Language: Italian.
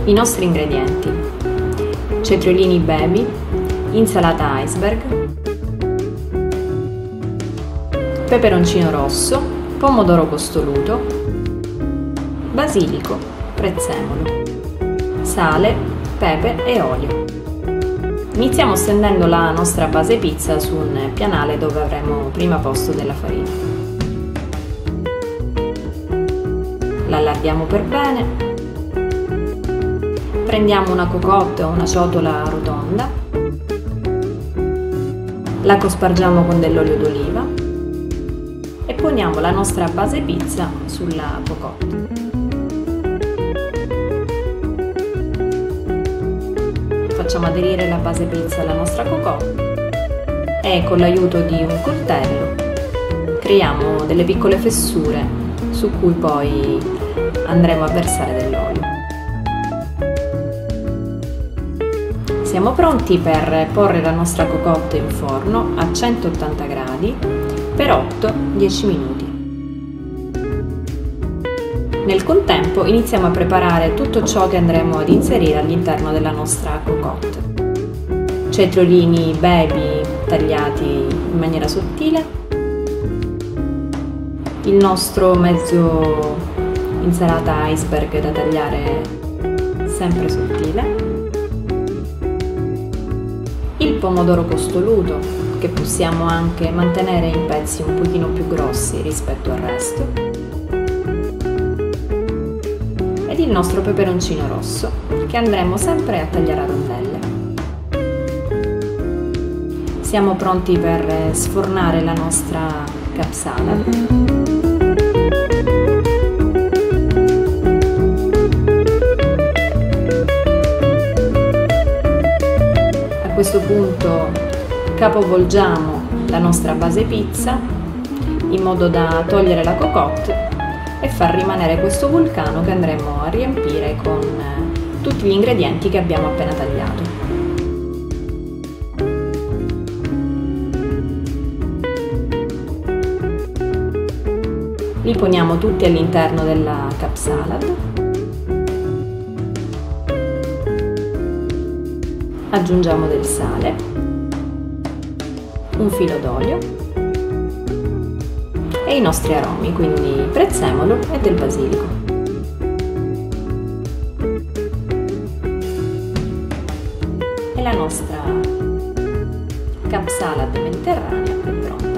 I nostri ingredienti: cetriolini baby, insalata iceberg, peperoncino rosso, pomodoro costoluto, basilico, prezzemolo, sale, pepe e olio. Iniziamo stendendo la nostra base pizza su un pianale dove avremo prima posto della farina. La allarghiamo per bene. Prendiamo una cocotte o una ciotola rotonda, la cospargiamo con dell'olio d'oliva e poniamo la nostra base pizza sulla cocotte. Facciamo aderire la base pizza alla nostra cocotte e con l'aiuto di un coltello creiamo delle piccole fessure su cui poi andremo a versare dell'olio. Siamo pronti per porre la nostra cocotte in forno a 180 gradi per 8-10 minuti. Nel contempo iniziamo a preparare tutto ciò che andremo ad inserire all'interno della nostra cocotte. Cetriolini baby tagliati in maniera sottile, il nostro mezzo insalata iceberg da tagliare sempre sottile, il pomodoro costoluto che possiamo anche mantenere in pezzi un pochino più grossi rispetto al resto ed il nostro peperoncino rosso che andremo sempre a tagliare a rondelle. Siamo pronti per sfornare la nostra capsalad. A questo punto capovolgiamo la nostra base pizza in modo da togliere la cocotte e far rimanere questo vulcano che andremo a riempire con tutti gli ingredienti che abbiamo appena tagliato. Li poniamo tutti all'interno della capsalad. Aggiungiamo del sale, un filo d'olio e i nostri aromi, quindi prezzemolo e del basilico. E la nostra capsalad mediterranea è pronta.